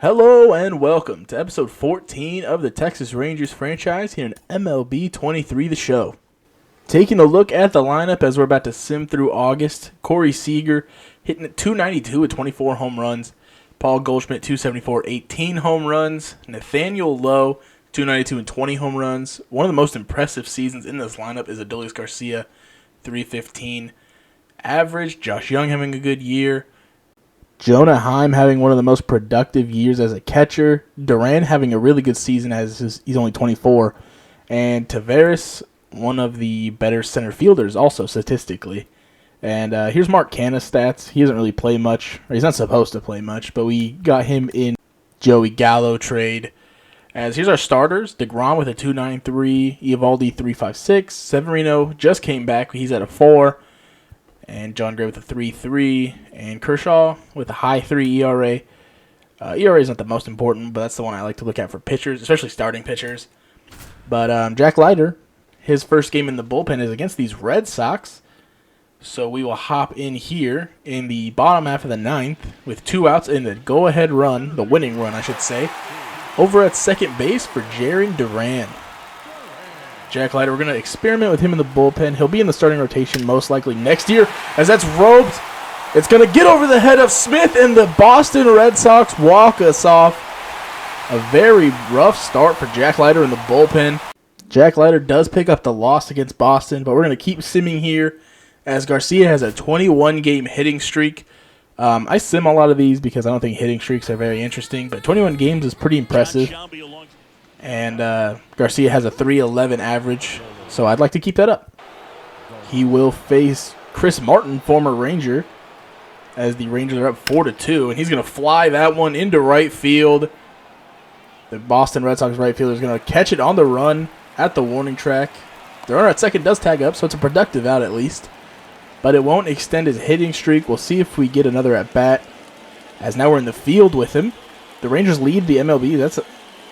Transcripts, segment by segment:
Hello and welcome to episode 14 of the Texas Rangers franchise here in MLB 23 The Show. Taking a look at the lineup as we're about to sim through August, Corey Seager hitting at 292 with 24 home runs, Paul Goldschmidt 274, 18 home runs, Nathaniel Lowe 292 and 20 home runs. One of the most impressive seasons in this lineup is Adolis Garcia 315 average, Josh Young having a good year, Jonah Heim having one of the most productive years as a catcher. Duran having a really good season as he's only 24. And Tavares, one of the better center fielders also statistically. And here's Mark Canha's stats. He doesn't really play much, or he's not supposed to play much, but we got him in Joey Gallo trade. As here's our starters. DeGrom with a 293, Eovaldi 356, Severino just came back. He's at a 4. And John Gray with a 3.3, and Kershaw with a high 3 ERA. ERA is not the most important, but that's the one I like to look at for pitchers, especially starting pitchers. But Jack Leiter, his first game in the bullpen is against these Red Sox. So we will hop in here in the bottom half of the ninth with 2 outs in the go-ahead run, the winning run, I should say, over at second base for Jarren Duran. Jack Leiter, we're going to experiment with him in the bullpen. He'll be in the starting rotation most likely next year, as that's roped. It's going to get over the head of Smith, and the Boston Red Sox walk us off. A very rough start for Jack Leiter in the bullpen. Jack Leiter does pick up the loss against Boston, but we're going to keep simming here, as Garcia has a 21-game hitting streak. I sim a lot of these because I don't think hitting streaks are very interesting, but 21 games is pretty impressive. And Garcia has a 3.11 average, so I'd like to keep that up. He will face Chris Martin, former Ranger, as the Rangers are up 4-2, and he's going to fly that one into right field. The Boston Red Sox right fielder is going to catch it on the run at the warning track. The runner at second does tag up, so it's a productive out at least. But it won't extend his hitting streak. We'll see if we get another at-bat, as now we're in the field with him. The Rangers lead the MLB. That's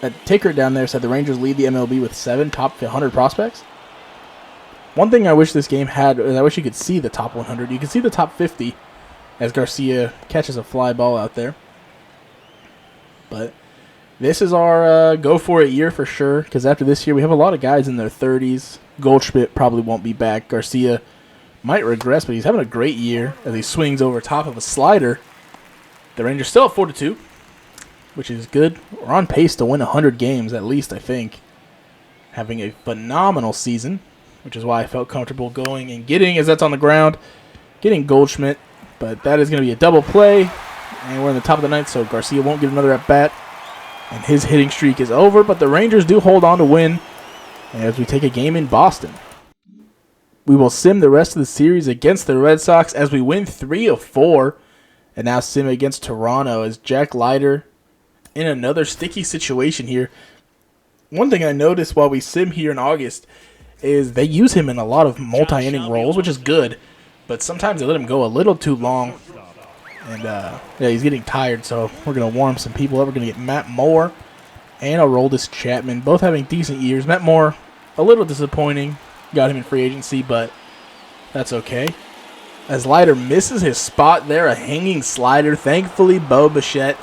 a ticker down there said the Rangers lead the MLB with 7 top 100 prospects. One thing I wish this game had is I wish you could see the top 100. You can see the top 50 as Garcia catches a fly ball out there. But this is our go for it year for sure, because after this year we have a lot of guys in their 30s. Goldschmidt probably won't be back. Garcia might regress, but he's having a great year as he swings over top of a slider. The Rangers still at 4-2. Which is good. We're on pace to win 100 games at least, I think. Having a phenomenal season, which is why I felt comfortable going and getting, as that's on the ground, getting Goldschmidt. But that is going to be a double play, and we're in the top of the ninth, so Garcia won't get another at-bat. And his hitting streak is over, but the Rangers do hold on to win as we take a game in Boston. We will sim the rest of the series against the Red Sox as we win 3 of 4, and now sim against Toronto as Jack Leiter in another sticky situation here. One thing I noticed while we sim here in August is they use him in a lot of multi-inning roles, which is good, but sometimes they let him go a little too long. And yeah, he's getting tired, so we're going to warm some people up. We're going to get Matt Moore and Aroldis Chapman, both having decent years. Matt Moore, a little disappointing. Got him in free agency, but that's okay. As Leiter misses his spot there, a hanging slider. Thankfully, Bo Bichette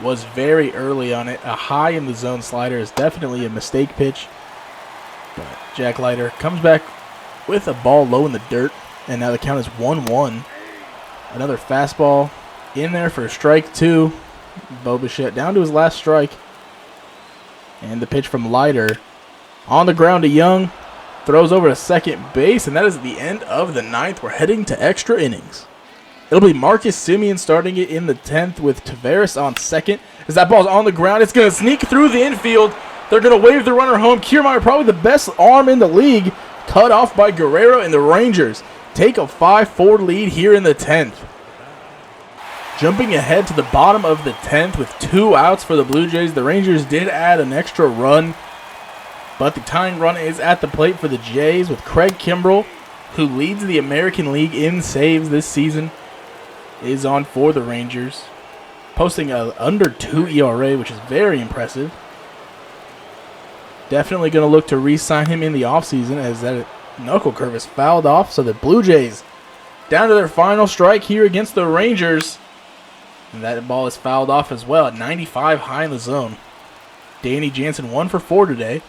was very early on it. A high in the zone slider is definitely a mistake pitch. But Jack Leiter comes back with a ball low in the dirt, and now the count is 1-1. Another fastball in there for strike 2. Bo Bichette down to his last strike. And the pitch from Leiter on the ground to Young. Throws over to second base, and that is the end of the ninth. We're heading to extra innings. It'll be Marcus Semien starting it in the 10th with Tavares on second. As that ball's on the ground, it's going to sneak through the infield. They're going to wave the runner home. Kiermaier, probably the best arm in the league, cut off by Guerrero, and the Rangers take a 5-4 lead here in the 10th. Jumping ahead to the bottom of the 10th with 2 outs for the Blue Jays, the Rangers did add an extra run, but the tying run is at the plate for the Jays with Craig Kimbrell, who leads the American League in saves this season, is on for the Rangers, posting a under 2 ERA, which is very impressive. Definitely going to look to re-sign him in the offseason as that knuckle curve is fouled off. So the Blue Jays down to their final strike here against the Rangers. And that ball is fouled off as well at 95 high in the zone. Danny Jansen 1 for 4 today.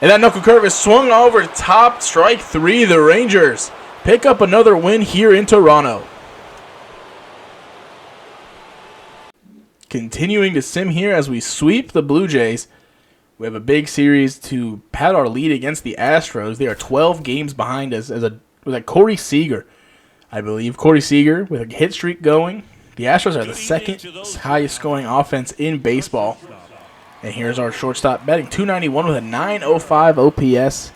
And that knuckle curve is swung over top. Strike 3. The Rangers pick up another win here in Toronto. Continuing to sim here as we sweep the Blue Jays. We have a big series to pad our lead against the Astros. They are 12 games behind us with Corey Seager, I believe. Corey Seager with a hit streak going. The Astros are the second highest scoring offense in baseball. And here's our shortstop batting .291 with a .905 OPS.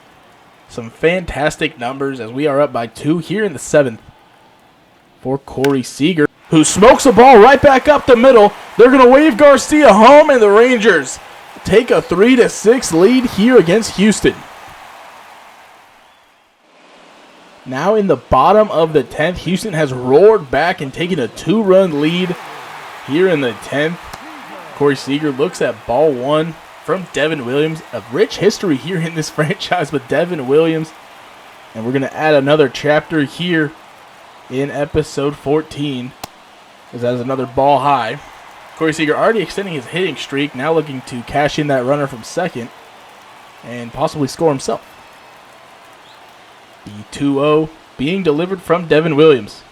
Some fantastic numbers as we are up by 2 here in the 7th for Corey Seager, who smokes the ball right back up the middle. They're going to wave Garcia home, and the Rangers take a 3-6 lead here against Houston. Now in the bottom of the 10th, Houston has roared back and taken a 2-run lead here in the 10th. Corey Seager looks at ball 1 from Devin Williams. A rich history here in this franchise with Devin Williams. And we're going to add another chapter here in episode 14. As that is another ball high. Corey Seager already extending his hitting streak, now looking to cash in that runner from second and possibly score himself. The 2-0 being delivered from Devin Williams.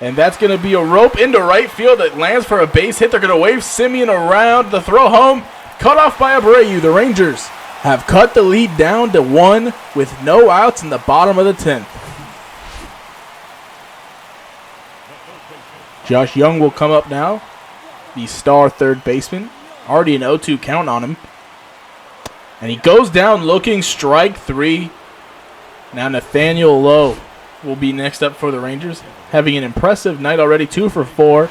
And that's going to be a rope into right field that lands for a base hit. They're going to wave Simeon around. The throw home, cut off by Abreu. The Rangers have cut the lead down to 1 with no outs in the bottom of the 10th. Josh Young will come up now. The star third baseman. Already an 0-2 count on him. And he goes down looking, strike 3. Now Nathaniel Lowe will be next up for the Rangers. Having an impressive night already, 2 for 4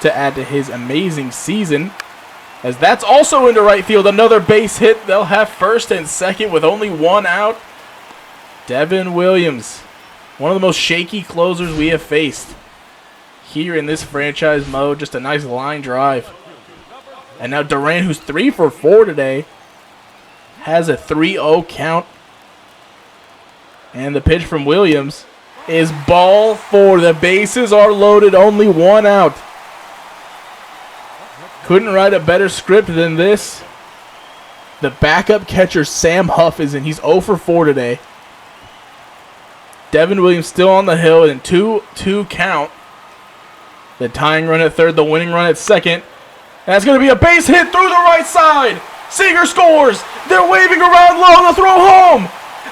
to add to his amazing season. As that's also into right field. Another base hit. They'll have first and second with only 1 out. Devin Williams, one of the most shaky closers we have faced here in this franchise mode. Just a nice line drive. And now Duran, who's 3 for 4 today, has a 3-0 count. And the pitch from Williams is ball 4. The bases are loaded, only 1 out. Couldn't write a better script than this. The backup catcher, Sam Huff, is in. He's 0 for 4 today. Devin Williams still on the hill in 2-2 count. The tying run at third, the winning run at second. That's going to be a base hit through the right side. Seager scores. They're waving around low. The throw home.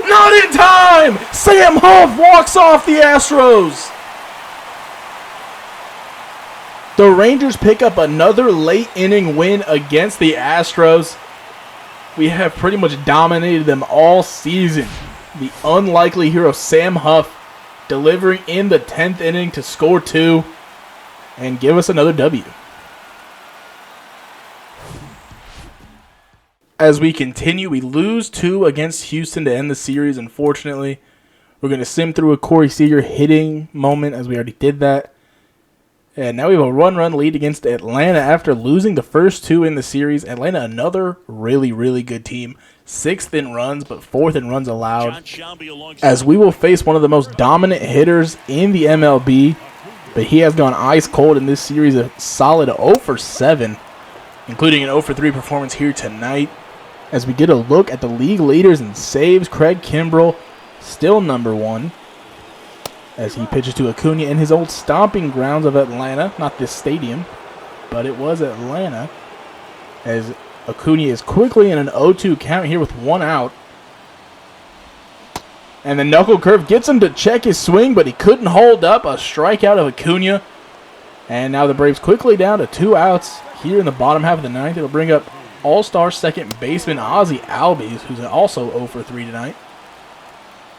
Not in time. Sam Huff walks off the Astros. The Rangers pick up another late inning win against the Astros. We have pretty much dominated them all season. The unlikely hero Sam Huff delivering in the 10th inning to score 2 and give us another W. As we continue, we lose 2 against Houston to end the series, unfortunately. We're going to sim through a Corey Seager hitting moment, as we already did that. And now we have a run lead against Atlanta after losing the first 2 in the series. Atlanta, another really, really good team. 6th in runs, but 4th in runs allowed. As we will face one of the most dominant hitters in the MLB. But he has gone ice cold in this series, a solid 0 for 7. Including an 0 for 3 performance here tonight. As we get a look at the league leaders in saves, Craig Kimbrell still number 1. As he pitches to Acuna in his old stomping grounds of Atlanta. Not this stadium, but it was Atlanta. As Acuna is quickly in an 0-2 count here with 1 out. And the knuckle curve gets him to check his swing, but he couldn't hold up. A strikeout of Acuna. And now the Braves quickly down to 2 outs here in the bottom half of the 9th. It'll bring up all-star second baseman Ozzie Albies, who's also 0 for 3 tonight.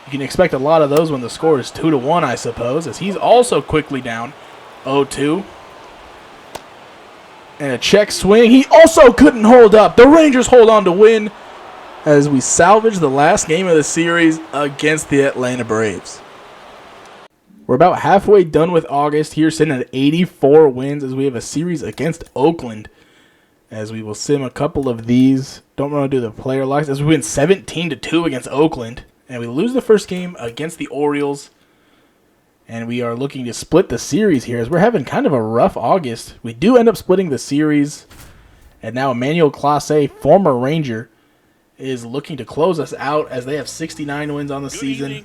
You can expect a lot of those when the score is 2-1, I suppose, as he's also quickly down 0-2. And a check swing. He also couldn't hold up. The Rangers hold on to win as we salvage the last game of the series against the Atlanta Braves. We're about halfway done with August here, sitting at 84 wins as we have a series against Oakland. As we will sim a couple of these. Don't want to do the player locks. As we win 17-2 against Oakland. And we lose the first game against the Orioles. And we are looking to split the series here as we're having kind of a rough August. We do end up splitting the series. And now Emmanuel Clase, former Ranger, is looking to close us out as they have 69 wins on the season.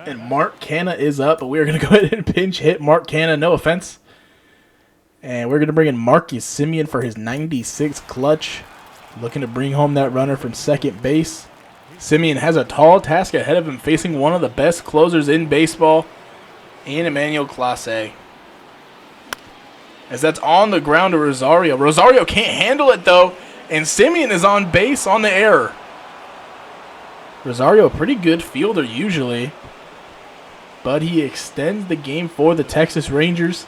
And Mark Canna is up, but we're going to go ahead and pinch hit Mark Canna. No offense. And we're going to bring in Marcus Semien for his 96 clutch. Looking to bring home that runner from second base. Semien has a tall task ahead of him, facing one of the best closers in baseball, and Emmanuel Clase. As that's on the ground to Rosario. Rosario can't handle it, though, and Semien is on base on the error. Rosario, a pretty good fielder usually, but he extends the game for the Texas Rangers.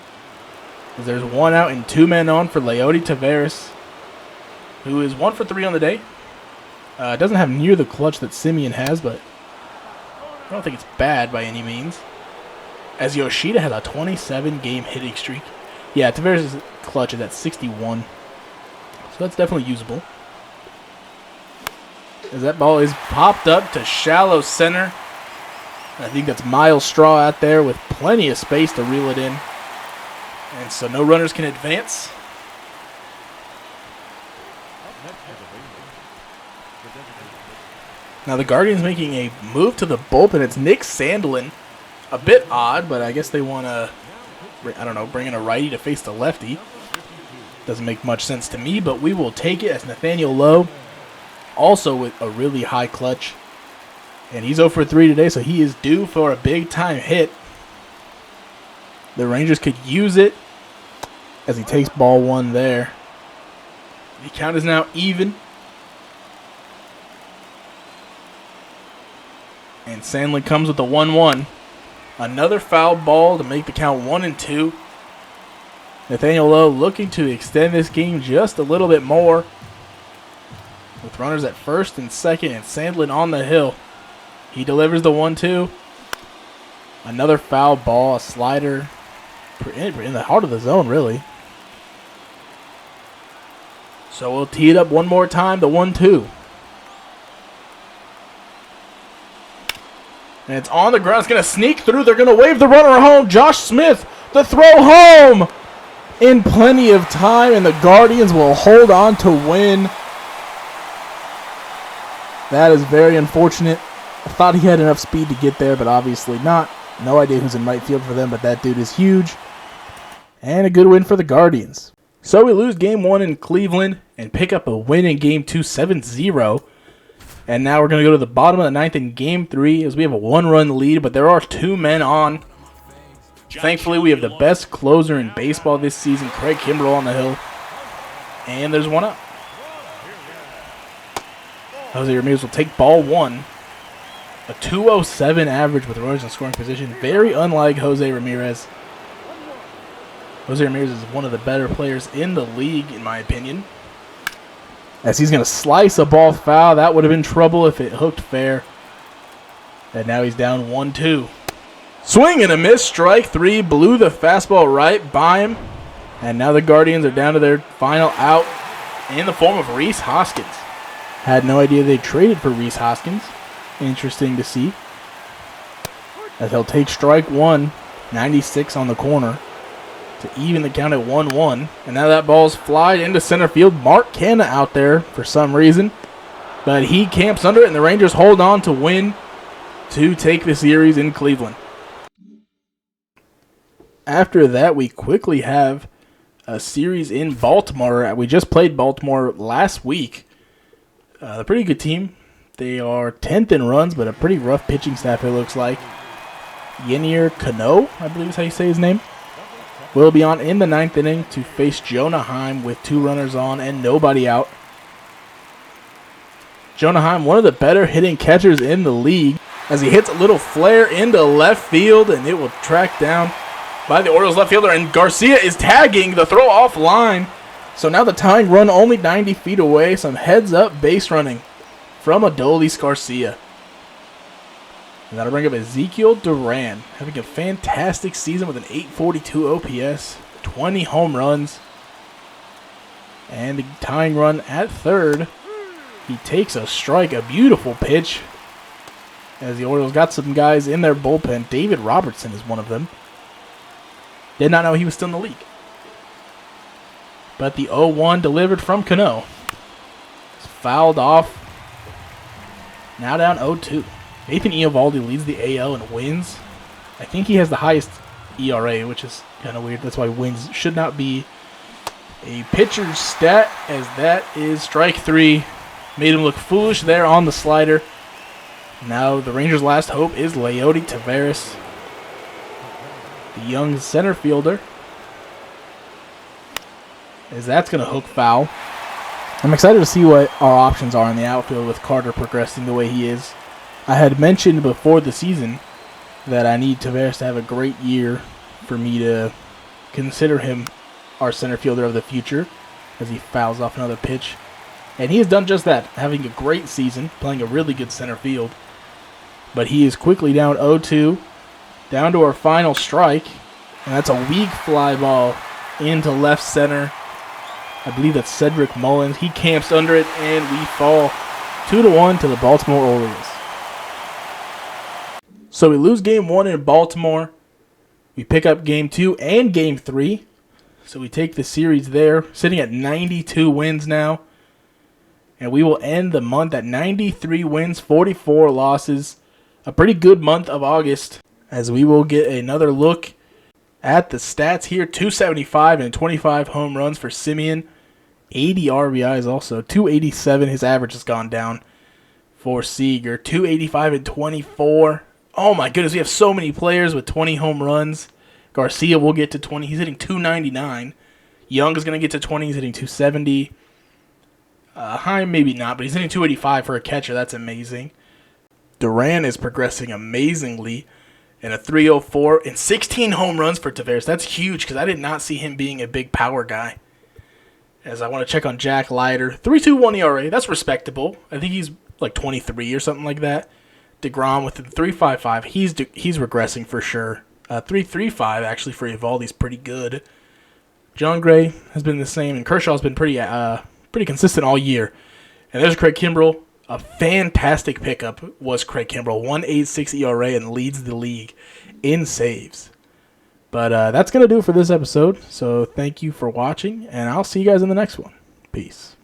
As there's 1 out and 2 men on for Leody Taveras, who is 1 for 3 on the day. Doesn't have near the clutch that Semien has, but I don't think it's bad by any means. As Yoshida has a 27-game hitting streak. Yeah, Taveras' clutch is at 61. So that's definitely usable. As that ball is popped up to shallow center. I think that's Miles Straw out there with plenty of space to reel it in. And so no runners can advance. Now the Guardians making a move to the bullpen. It's Nick Sandlin. A bit odd, but I guess they want to, I don't know, bring in a righty to face the lefty. Doesn't make much sense to me, but we will take it as Nathaniel Lowe, also with a really high clutch. And he's 0 for 3 today, so he is due for a big-time hit. The Rangers could use it as he takes ball 1 there. The count is now even. And Sandlin comes with the 1-1. Another foul ball to make the count 1-2. Nathaniel Lowe looking to extend this game just a little bit more. With runners at first and second and Sandlin on the hill. He delivers the 1-2. Another foul ball, a slider in the heart of the zone, really. So we'll tee it up one more time, the 1-2. And it's on the ground. It's going to sneak through. They're going to wave the runner home. Josh Smith, the throw home in plenty of time, and the Guardians will hold on to win. That is very unfortunate. I thought he had enough speed to get there, but obviously not. No idea who's in right field for them, but that dude is huge. And a good win for the Guardians. So we lose Game 1 in Cleveland and pick up a win in Game 2, 7-0. And now we're going to go to the bottom of the 9th in Game 3 as we have a 1-run lead, but there are 2 men on. Thankfully, we have the best closer in baseball this season, Craig Kimbrell, on the hill. And there's 1 up. Jose Ramirez will take ball 1. A 207 average with runners in scoring position. Very unlike Jose Ramirez. Jose Ramirez is one of the better players in the league, in my opinion. As he's going to slice a ball foul. That would have been trouble if it hooked fair. And now he's down 1-2. Swing and a miss. Strike 3. Blew the fastball right by him. And now the Guardians are down to their final out in the form of Rhys Hoskins. Had no idea they traded for Rhys Hoskins. Interesting to see. As he'll take strike 1. 96 on the corner to even the count at 1-1. And now that ball's flied into center field. Mark Canna out there for some reason. But he camps under it, and the Rangers hold on to win to take the series in Cleveland. After that, we quickly have a series in Baltimore. We just played Baltimore last week. A pretty good team. They are 10th in runs, but a pretty rough pitching staff, it looks like. Yennier Cano, I believe is how you say his name, will be on in the 9th inning to face Jonah Heim with 2 runners on and nobody out. Jonah Heim, one of the better hitting catchers in the league, as he hits a little flare into left field, and it will track down by the Orioles left fielder, and Garcia is tagging the throw offline. So now the tying run only 90 feet away. Some heads-up base running from Adolis Garcia. And that'll bring up Ezekiel Duran, having a fantastic season with an 842 OPS, 20 home runs, and the tying run at third. He takes a strike, a beautiful pitch. as the Orioles got some guys in their bullpen. David Robertson is one of them. Did not know he was still in the league. But the 0-1 delivered from Cano. It's fouled off. Now down 0-2. Nathan Eovaldi leads the AL in wins. I think he has the highest ERA, which is kind of weird. That's why wins should not be a pitcher's stat, as that is strike 3. Made him look foolish there on the slider. Now the Rangers' last hope is Leody Taveras, the young center fielder, as that's going to hook foul. I'm excited to see what our options are in the outfield with Carter progressing the way he is. I had mentioned before the season that I need Taveras to have a great year for me to consider him our center fielder of the future, as he fouls off another pitch. And he has done just that, having a great season, playing a really good center field. But he is quickly down 0-2, down to our final strike, and that's a weak fly ball into left center. I believe that's Cedric Mullins. He camps under it, and we fall 2-1 to the Baltimore Orioles. So we lose Game 1 in Baltimore. We pick up Game 2 and Game 3. So we take the series there, sitting at 92 wins now. And we will end the month at 93 wins, 44 losses. A pretty good month of August, as we will get another look at the stats here. 275 and 25 home runs for Simeon. 80 RBIs also. 287, his average has gone down for Seager. 285 and 24. Oh my goodness, we have so many players with 20 home runs. Garcia will get to 20. He's hitting 299. Young is going to get to 20. He's hitting 270. Heim, maybe not, but he's hitting 285 for a catcher. That's amazing. Duran is progressing amazingly. And a 304 and 16 home runs for Taveras. That's huge because I did not see him being a big power guy. As I want to check on Jack Leiter. 3.21 ERA. That's respectable. I think he's like 23 or something like that. DeGrom with the 3.55. He's regressing for sure. 3.35 actually for Eovaldi is pretty good. John Gray has been the same, and Kershaw's been pretty consistent all year. And there's Craig Kimbrell. A fantastic pickup was Craig Kimbrell. 1.86 ERA and leads the league in saves. But that's going to do it for this episode. So thank you for watching, and I'll see you guys in the next one. Peace.